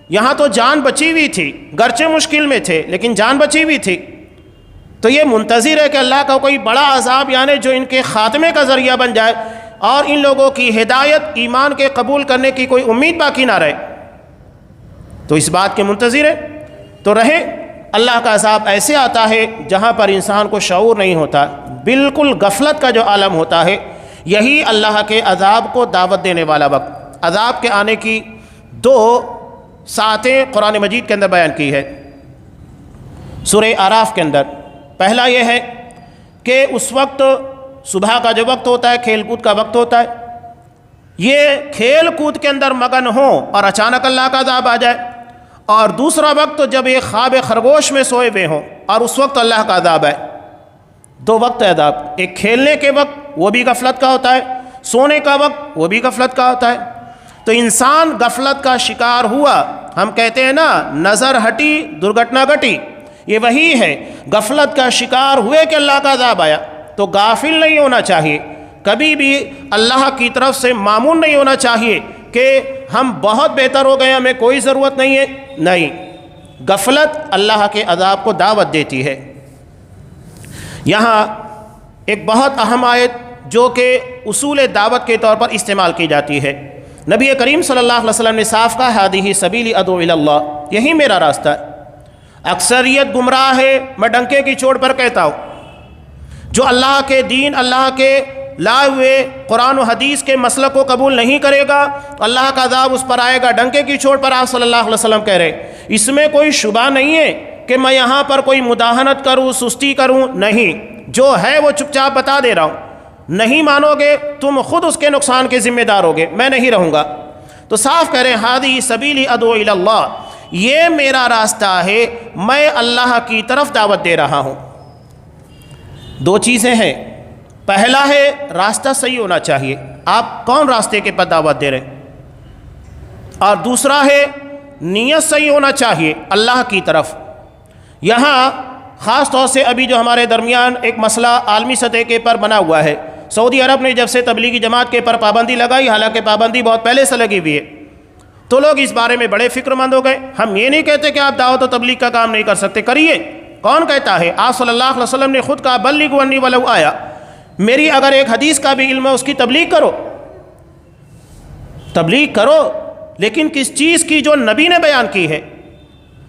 یہاں تو جان بچی ہوئی تھی، گرچہ مشکل میں تھے لیکن جان بچی ہوئی تھی، تو یہ منتظر ہے کہ اللہ کا کوئی بڑا عذاب یعنی جو ان کے خاتمے کا ذریعہ بن جائے اور ان لوگوں کی ہدایت، ایمان کے قبول کرنے کی کوئی امید باقی نہ رہے۔ تو اس بات کے منتظر ہے تو رہے۔ اللہ کا عذاب ایسے آتا ہے جہاں پر انسان کو شعور نہیں ہوتا، بالکل غفلت کا جو عالم ہوتا ہے، یہی اللہ کے عذاب کو دعوت دینے والا وقت۔ عذاب کے آنے کی دو ساعتیں قرآن مجید کے اندر بیان کی ہے، سورہ اعراف کے اندر۔ پہلا یہ ہے کہ اس وقت صبح کا جو وقت ہوتا ہے، کھیل کود کا وقت ہوتا ہے، یہ کھیل کود کے اندر مگن ہوں اور اچانک اللہ کا عذاب آ جائے۔ اور دوسرا وقت جب ایک خواب خرگوش میں سوئے ہوئے ہوں اور اس وقت اللہ کا عذاب ہے۔ دو وقت ہے عذاب، ایک کھیلنے کے وقت وہ بھی غفلت کا ہوتا ہے، سونے کا وقت وہ بھی غفلت کا ہوتا ہے۔ تو انسان غفلت کا شکار ہوا، ہم کہتے ہیں نا نظر ہٹی درگھٹنا گھٹی، یہ وہی ہے، غفلت کا شکار ہوئے کہ اللہ کا عذاب آیا۔ تو غافل نہیں ہونا چاہیے، کبھی بھی اللہ کی طرف سے مامون نہیں ہونا چاہیے کہ ہم بہت بہتر ہو گئے، ہمیں کوئی ضرورت نہیں ہے۔ نہیں، غفلت اللہ کے عذاب کو دعوت دیتی ہے۔ یہاں ایک بہت اہم آیت جو کہ اصول دعوت کے طور پر استعمال کی جاتی ہے، نبی کریم صلی اللہ علیہ وسلم نے صاف کہا، ہذہ سبیلی ادعو الی اللہ، یہی میرا راستہ ہے۔ اکثریت گمراہ ہے، میں ڈنکے کی چوٹ پر کہتا ہوں، جو اللہ کے دین، اللہ کے لائے ہوئے قرآن و حدیث کے مسلک کو قبول نہیں کرے گا، اللہ کا عذاب اس پر آئے گا۔ ڈنکے کی چوٹ پر آپ صلی اللہ علیہ وسلم کہہ رہے، اس میں کوئی شبہ نہیں ہے کہ میں یہاں پر کوئی مداہنت کروں، سستی کروں، نہیں، جو ہے وہ چپ چاپ بتا دے رہا ہوں۔ نہیں مانو گے تم خود اس کے نقصان کے ذمہ دار ہوگے، میں نہیں رہوں گا۔ تو صاف کہہ رہے ہیں، ہذہ سبیلی ادعو الی اللہ، یہ میرا راستہ ہے، میں اللہ کی طرف دعوت دے رہا ہوں۔ دو چیزیں ہیں، پہلا ہے راستہ صحیح ہونا چاہیے، آپ کون راستے کے پر دعوت دے رہے ہیں، اور دوسرا ہے نیت صحیح ہونا چاہیے اللہ کی طرف۔ یہاں خاص طور سے ابھی جو ہمارے درمیان ایک مسئلہ عالمی سطح کے پر بنا ہوا ہے، سعودی عرب نے جب سے تبلیغی جماعت کے پر پابندی لگائی، حالانکہ پابندی بہت پہلے سے لگی ہوئی ہے، تو لوگ اس بارے میں بڑے فکر مند ہو گئے۔ ہم یہ نہیں کہتے کہ آپ دعوت و تبلیغ کا کام نہیں کر سکتے، کریے، کون کہتا ہے؟ آپ صلی اللہ علیہ وسلم نے خود کہا، بلغوا عنی ولو آیا، میری اگر ایک حدیث کا بھی علم ہے اس کی تبلیغ کرو، تبلیغ کرو، لیکن کس چیز کی؟ جو نبی نے بیان کی ہے۔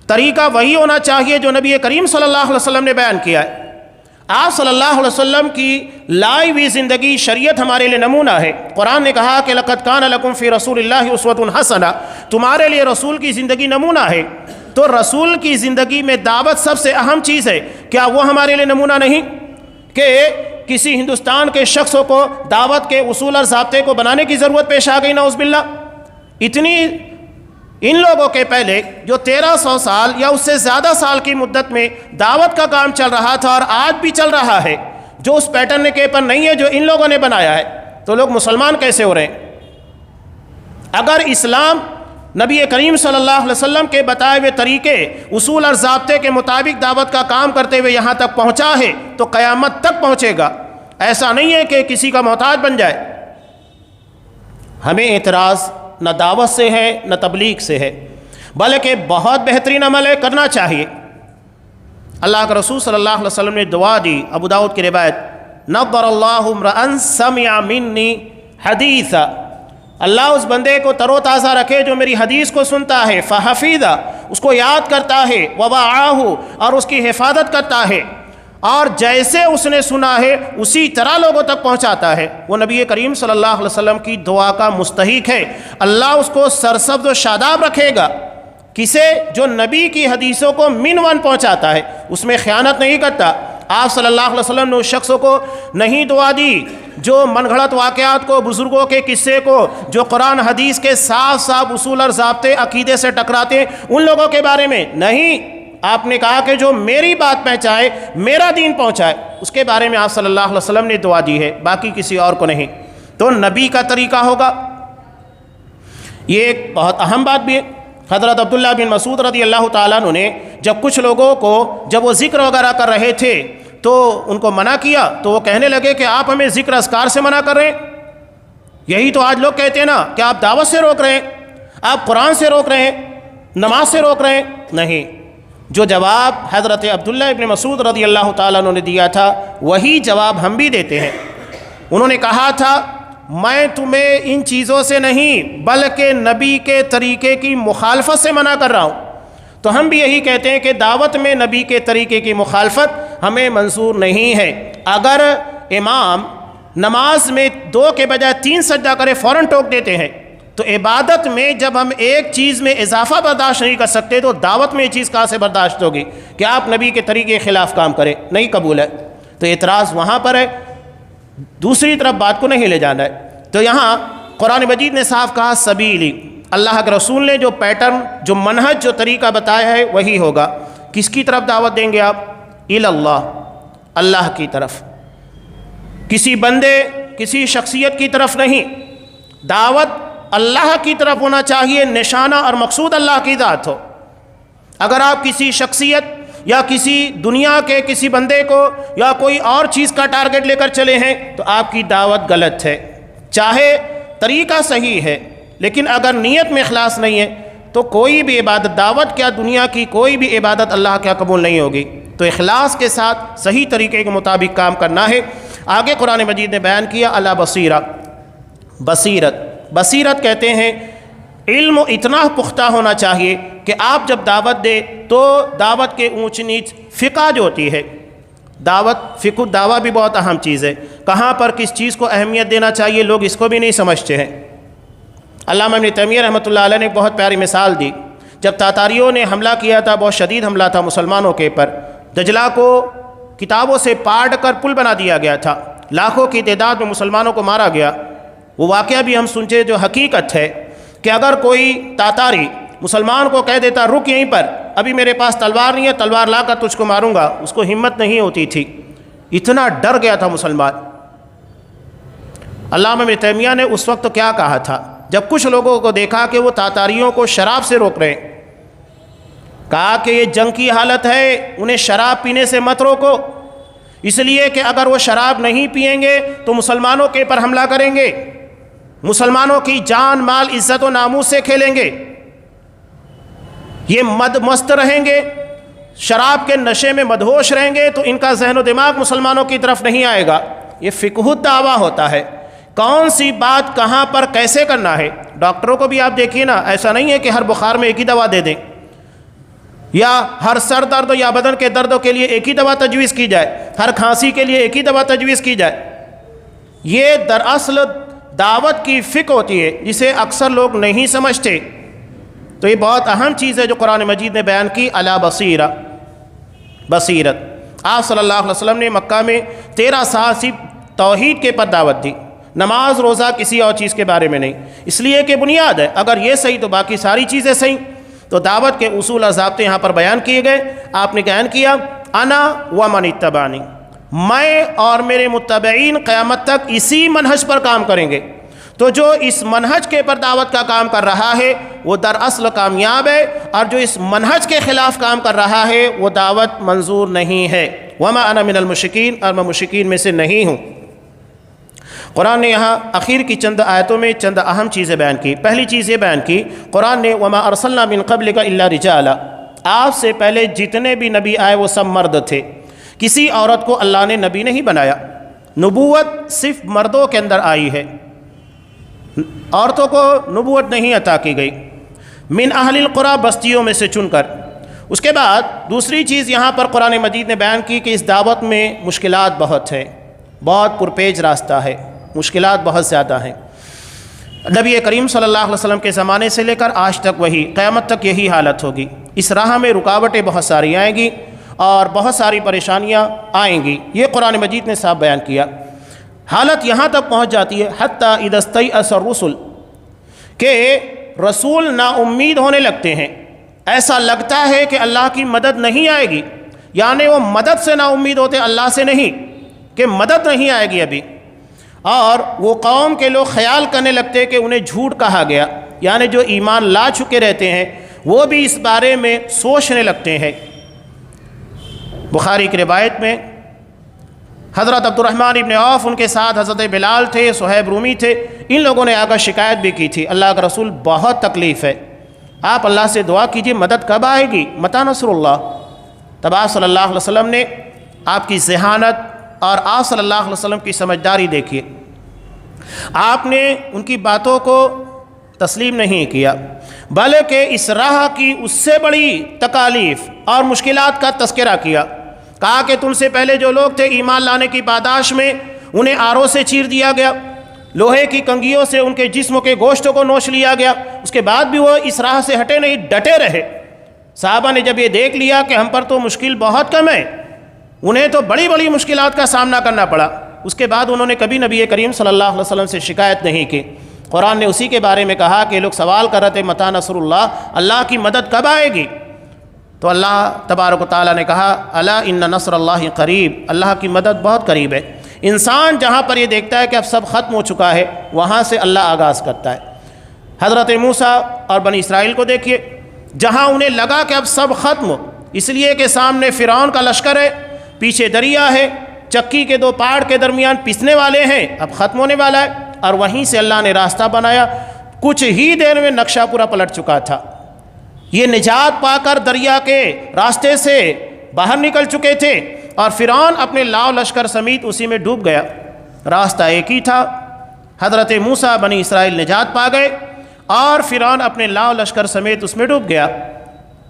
طریقہ وہی ہونا چاہیے جو نبی کریم صلی اللہ علیہ وسلم نے بیان کیا ہے۔ آپ صلی اللہ علیہ وسلم کی لائی ہوئی زندگی شریعت ہمارے لیے نمونہ ہے۔ قرآن نے کہا کہ لَقَدْ كَانَ لَكُمْ فِي رَسُولِ اللَّهِ أُسْوَةٌ حَسَنَةٌ، تمہارے لیے رسول کی زندگی نمونہ ہے۔ تو رسول کی زندگی میں دعوت سب سے اہم چیز ہے، کیا وہ ہمارے لیے نمونہ نہیں کہ کسی ہندوستان کے شخصوں کو دعوت کے اصول اور ضابطے کو بنانے کی ضرورت پیش آ گئی؟ نعوذ باللہ۔ اتنی ان لوگوں کے پہلے جو 1300 سال یا اس سے زیادہ سال کی مدت میں دعوت کا کام چل رہا تھا اور آج بھی چل رہا ہے، جو اس پیٹرن کے پر نہیں ہے جو ان لوگوں نے بنایا ہے، تو لوگ مسلمان کیسے ہو رہے ہیں؟ اگر اسلام نبی کریم صلی اللہ علیہ وسلم کے بتائے ہوئے طریقے، اصول اور ضابطے کے مطابق دعوت کا کام کرتے ہوئے یہاں تک پہنچا ہے تو قیامت تک پہنچے گا۔ ایسا نہیں ہے کہ کسی کا محتاج بن جائے۔ ہمیں اعتراض نہ دعوت سے ہے نہ تبلیغ سے ہے، بلکہ بہت بہترین عمل ہے، کرنا چاہیے۔ اللہ کے رسول صلی اللہ علیہ وسلم نے دعا دی، ابو داؤد کی روایت، نظر اللہ امرأ سمع منی حدیثا، اللہ اس بندے کو تر و تازہ رکھے جو میری حدیث کو سنتا ہے، فحفظہ، اس کو یاد کرتا ہے، ووعاہ، اور اس کی حفاظت کرتا ہے، اور جیسے اس نے سنا ہے اسی طرح لوگوں تک پہنچاتا ہے۔ وہ نبی کریم صلی اللہ علیہ وسلم کی دعا کا مستحق ہے۔ اللہ اس کو سرسبز و شاداب رکھے گا۔ کسے؟ جو نبی کی حدیثوں کو من ون پہنچاتا ہے، اس میں خیانت نہیں کرتا۔ آپ صلی اللہ علیہ وسلم نے اس شخصوں کو نہیں دعا دی جو من گھڑت واقعات کو، بزرگوں کے قصے کو، جو قرآن حدیث کے صاف صاف اصول اور ضابطے عقیدے سے ٹکراتے ہیں، ان لوگوں کے بارے میں نہیں۔ آپ نے کہا کہ جو میری بات پہنچائے، میرا دین پہنچائے، اس کے بارے میں آپ صلی اللہ علیہ وسلم نے دعا دی ہے، باقی کسی اور کو نہیں۔ تو نبی کا طریقہ ہوگا۔ یہ ایک بہت اہم بات بھی ہے۔ حضرت عبداللہ بن مسعود رضی اللہ تعالیٰ عنہ نے جب کچھ لوگوں کو، جب وہ ذکر وغیرہ کر رہے تھے تو ان کو منع کیا، تو وہ کہنے لگے کہ آپ ہمیں ذکر اذکار سے منع کر رہے ہیں۔ یہی تو آج لوگ کہتے ہیں نا کہ آپ دعوت سے روک رہے ہیں، آپ قرآن سے روک رہے ہیں، نماز سے روک رہے ہیں۔ نہیں، جو جواب حضرت عبداللہ ابن مسعود رضی اللہ تعالیٰ عنہ نے دیا تھا وہی جواب ہم بھی دیتے ہیں۔ انہوں نے کہا تھا، میں تمہیں ان چیزوں سے نہیں بلکہ نبی کے طریقے کی مخالفت سے منع کر رہا ہوں۔ تو ہم بھی یہی کہتے ہیں کہ دعوت میں نبی کے طریقے کی مخالفت ہمیں منظور نہیں ہے۔ اگر امام نماز میں 2 کے بجائے 3 سجدہ کرے فوراً ٹوک دیتے ہیں، تو عبادت میں جب ہم ایک چیز میں اضافہ برداشت نہیں کر سکتے تو دعوت میں یہ چیز کہاں سے برداشت ہوگی کہ آپ نبی کے طریقے کے خلاف کام کریں؟ نہیں قبول ہے۔ تو اعتراض وہاں پر ہے، دوسری طرف بات کو نہیں لے جانا ہے۔ تو یہاں قرآن مجید نے صاف کہا سبیلی، اللہ کے رسول نے جو پیٹرن، جو منہج، جو طریقہ بتایا ہے وہی ہوگا۔ کس کی طرف دعوت دیں گے آپ؟ اللہ، اللہ کی طرف، کسی بندے، کسی شخصیت کی طرف نہیں۔ دعوت اللہ کی طرف ہونا چاہیے، نشانہ اور مقصود اللہ کی ذات ہو۔ اگر آپ کسی شخصیت یا کسی دنیا کے کسی بندے کو یا کوئی اور چیز کا ٹارگٹ لے کر چلے ہیں تو آپ کی دعوت غلط ہے، چاہے طریقہ صحیح ہے، لیکن اگر نیت میں اخلاص نہیں ہے تو کوئی بھی عبادت، دعوت کیا دنیا کی کوئی بھی عبادت اللہ کیا قبول نہیں ہوگی۔ تو اخلاص کے ساتھ صحیح طریقے کے مطابق کام کرنا ہے۔ آگے قرآن مجید نے بیان کیا علی بصیرہ، بصیرت کہتے ہیں علم اتنا پختہ ہونا چاہیے کہ آپ جب دعوت دیں تو دعوت کے اونچ نیچ، فقہ جو ہوتی ہے، دعوت، فقہ دعوت بھی بہت اہم چیز ہے، کہاں پر کس چیز کو اہمیت دینا چاہیے لوگ اس کو بھی نہیں سمجھتے ہیں۔ علامہ ابن تیمیہ رحمۃ اللہ علیہ نے ایک بہت پیاری مثال دی۔ جب تاتاریوں نے حملہ کیا تھا، بہت شدید حملہ تھا مسلمانوں کے پر، دجلہ کو کتابوں سے پاڑ کر پل بنا دیا گیا تھا، لاکھوں کی تعداد میں مسلمانوں کو مارا گیا۔ وہ واقعہ بھی ہم سنچے جو حقیقت ہے کہ اگر کوئی تاتاری مسلمان کو کہہ دیتا رک یہیں پر، ابھی میرے پاس تلوار نہیں ہے، تلوار لا کر تجھ کو ماروں گا، اس کو ہمت نہیں ہوتی تھی، اتنا ڈر گیا تھا مسلمان۔ علامہ ابن تیمیہ نے اس وقت کیا کہا تھا جب کچھ لوگوں کو دیکھا کہ وہ تاتاریوں کو شراب سے روک رہے ہیں؟ کہا کہ یہ جنگ کی حالت ہے، انہیں شراب پینے سے مت روکو، اس لیے کہ اگر وہ شراب نہیں پئیں گے تو مسلمانوں کے پر حملہ کریں گے، مسلمانوں کی جان، مال، عزت و ناموس سے کھیلیں گے، یہ مست رہیں گے، شراب کے نشے میں مدہوش رہیں گے تو ان کا ذہن و دماغ مسلمانوں کی طرف نہیں آئے گا۔ یہ فقہ الدعویٰ ہوتا ہے، کون سی بات کہاں پر کیسے کرنا ہے۔ ڈاکٹروں کو بھی آپ دیکھیے نا، ایسا نہیں ہے کہ ہر بخار میں ایک ہی دوا دے دیں، یا ہر سر درد یا بدن کے دردوں کے لیے ایک ہی دوا تجویز کی جائے، ہر کھانسی کے لیے ایک ہی دوا تجویز کی جائے. یہ دراصل دعوت کی فکر ہوتی ہے جسے اکثر لوگ نہیں سمجھتے. تو یہ بہت اہم چیز ہے جو قرآن مجید نے بیان کی، علی بصیرت. آپ صلی اللہ علیہ وسلم نے مکہ میں 13 سال صرف توحید کے پر دعوت دی، نماز روزہ کسی اور چیز کے بارے میں نہیں، اس لیے کہ بنیاد ہے، اگر یہ صحیح تو باقی ساری چیزیں صحیح. تو دعوت کے اصول اور ضابطے یہاں پر بیان کیے گئے. آپ نے بیان کیا انا ومن اتبعنی، میں اور میرے متبعین قیامت تک اسی منہج پر کام کریں گے. تو جو اس منہج کے پر دعوت کا کام کر رہا ہے وہ دراصل کامیاب ہے، اور جو اس منہج کے خلاف کام کر رہا ہے وہ دعوت منظور نہیں ہے. وما انا من المشرکین، اور میں مشرکین میں سے نہیں ہوں. قرآن نے یہاں اخیر کی چند آیتوں میں چند اہم چیزیں بیان کی. پہلی چیز یہ بیان کی قرآن نے وما ارسلنا من قبلک الا رجالا، آپ سے پہلے جتنے بھی نبی آئے وہ سب مرد تھے، کسی عورت کو اللہ نے نبی نہیں بنایا. نبوت صرف مردوں کے اندر آئی ہے، عورتوں کو نبوت نہیں عطا کی گئی. من اہل القریٰ، بستیوں میں سے چن کر. اس کے بعد دوسری چیز یہاں پر قرآن مجید نے بیان کی کہ اس دعوت میں مشکلات بہت ہے، بہت پرپیچ راستہ ہے، مشکلات بہت زیادہ ہیں. نبی کریم صلی اللہ علیہ وسلم کے زمانے سے لے کر آج تک وہی قیامت تک یہی حالت ہوگی. اس راہ میں رکاوٹیں بہت ساری آئیں گی اور بہت ساری پریشانیاں آئیں گی. یہ قرآن مجید نے صاف بیان کیا. حالت یہاں تک پہنچ جاتی ہے حتی اذا استیأس الرسل، کہ رسول نا امید ہونے لگتے ہیں. ایسا لگتا ہے کہ اللہ کی مدد نہیں آئے گی، یعنی وہ مدد سے نا امید ہوتے، اللہ سے نہیں، کہ مدد نہیں آئے گی ابھی. اور وہ قوم کے لوگ خیال کرنے لگتے کہ انہیں جھوٹ کہا گیا، یعنی جو ایمان لا چکے رہتے ہیں وہ بھی اس بارے میں سوچنے لگتے ہیں. بخاری کی روایت میں حضرت عبد الرحمن ابن عوف، ان کے ساتھ حضرت بلال تھے، صہیب رومی تھے، ان لوگوں نے آ کر شکایت بھی کی تھی، اللہ کا رسول بہت تکلیف ہے، آپ اللہ سے دعا کیجئے مدد کب آئے گی، متی نصر اللہ. تب آپ صلی اللہ علیہ وسلم نے آپ کی ذہانت اور آپ صلی اللہ علیہ وسلم کی سمجھداری دیکھیے. آپ نے ان کی باتوں کو تسلیم نہیں کیا، بلکہ اس راہ کی اس سے بڑی تکالیف اور مشکلات کا تذکرہ کیا. کہا کہ تم سے پہلے جو لوگ تھے ایمان لانے کی پاداش میں انہیں آروں سے چیر دیا گیا، لوہے کی کنگھیوں سے ان کے جسموں کے گوشتوں کو نوچ لیا گیا، اس کے بعد بھی وہ اس راہ سے ہٹے نہیں، ڈٹے رہے. صحابہ نے جب یہ دیکھ لیا کہ ہم پر تو مشکل بہت کم ہے، انہیں تو بڑی بڑی مشکلات کا سامنا کرنا پڑا، اس کے بعد انہوں نے کبھی نبی کریم صلی اللہ علیہ وسلم سے شکایت نہیں کی. قرآن نے اسی کے بارے میں کہا کہ لوگ سوال کر رہے تھے متی نصر اللہ، اللہ کی مدد کب آئے گی؟ تو اللہ تبارک و تعالیٰ نے کہا الا ان نصر اللہ قریب، اللہ کی مدد بہت قریب ہے. انسان جہاں پر یہ دیکھتا ہے کہ اب سب ختم ہو چکا ہے، وہاں سے اللہ آغاز کرتا ہے. حضرت موسیٰ اور بنی اسرائیل کو دیکھیے، جہاں انہیں لگا کہ اب سب ختم ہو، اس لیے کہ سامنے فرعون کا لشکر ہے، پیچھے دریا ہے، چکی کے دو پہاڑ کے درمیان پسنے والے ہیں، اب ختم ہونے والا ہے، اور وہیں سے اللہ نے راستہ بنایا. کچھ ہی دیر میں نقشہ پورا پلٹ چکا تھا. یہ نجات پا کر دریا کے راستے سے باہر نکل چکے تھے، اور فرعون اپنے لاؤ لشکر سمیت اسی میں ڈوب گیا. راستہ ایک ہی تھا، حضرت موسیٰ بنی اسرائیل نجات پا گئے، اور فرعون اپنے لاؤ لشکر سمیت اس میں ڈوب گیا.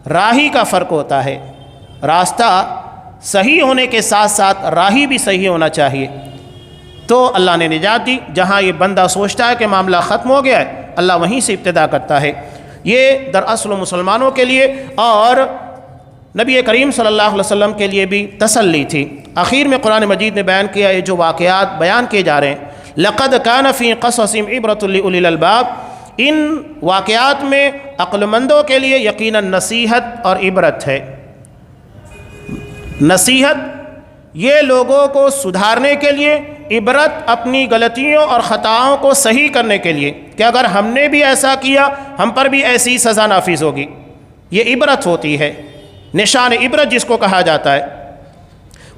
راہی کا فرق ہوتا ہے، راستہ صحیح ہونے کے ساتھ ساتھ راہی بھی صحیح ہونا چاہیے. تو اللہ نے نجات دی. جہاں یہ بندہ سوچتا ہے کہ معاملہ ختم ہو گیا ہے، اللہ وہیں سے ابتدا کرتا ہے. یہ دراصل مسلمانوں کے لیے اور نبی کریم صلی اللہ علیہ وسلم کے لیے بھی تسلی تھی. آخر میں قرآن مجید نے بیان کیا یہ جو واقعات بیان کیے جا رہے ہیں، لقد کان فی قصصہم عبرۃ لأولی الالباب، ان واقعات میں عقل مندوں کے لیے یقیناً نصیحت اور عبرت ہے. نصیحت یہ لوگوں کو سدھارنے کے لیے، عبرت اپنی غلطیوں اور خطاؤں کو صحیح کرنے کے لیے کہ اگر ہم نے بھی ایسا کیا ہم پر بھی ایسی سزا نافذ ہوگی. یہ عبرت ہوتی ہے، نشان عبرت جس کو کہا جاتا ہے.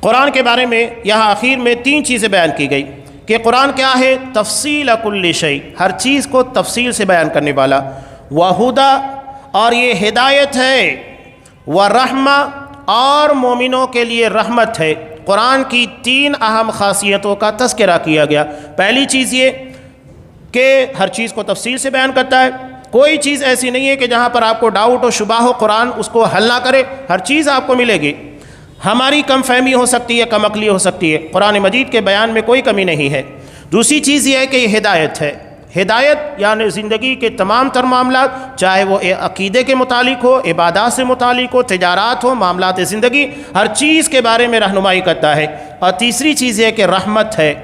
قرآن کے بارے میں یہاں آخر میں 3 چیزیں بیان کی گئی کہ قرآن کیا ہے، تفصیل کل شیء، ہر چیز کو تفصیل سے بیان کرنے والا، وہدیٰ، اور یہ ہدایت ہے، ورحمہ، اور مومنوں کے لیے رحمت ہے. قرآن کی 3 اہم خاصیتوں کا تذکرہ کیا گیا. پہلی چیز یہ کہ ہر چیز کو تفصیل سے بیان کرتا ہے. کوئی چیز ایسی نہیں ہے کہ جہاں پر آپ کو ڈاؤٹ و شبہ ہو قرآن اس کو حل نہ کرے، ہر چیز آپ کو ملے گی۔ ہماری کم فہمی ہو سکتی ہے، کم عقلی ہو سکتی ہے، قرآن مجید کے بیان میں کوئی کمی نہیں ہے۔ دوسری چیز یہ ہے کہ یہ ہدایت ہے۔ ہدایت یعنی زندگی کے تمام تر معاملات، چاہے وہ عقیدے کے متعلق ہو، عبادات سے متعلق ہو، تجارات ہو، معاملات زندگی، ہر چیز کے بارے میں رہنمائی کرتا ہے۔ اور تیسری چیز یہ ہے کہ رحمت ہے۔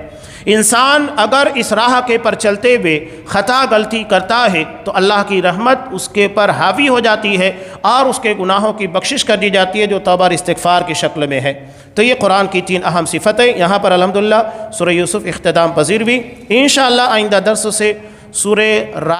انسان اگر اس راہ کے پر چلتے ہوئے خطا غلطی کرتا ہے تو اللہ کی رحمت اس کے پر حاوی ہو جاتی ہے اور اس کے گناہوں کی بخشش کر دی جاتی ہے، جو توبہ اور استغفار کی شکل میں ہے۔ تو یہ قرآن کی 3 اہم صفتیں یہاں پر الحمدللہ سورہ یوسف اختتام پذیر بھی۔ انشاءاللہ آئندہ درس سے سورہ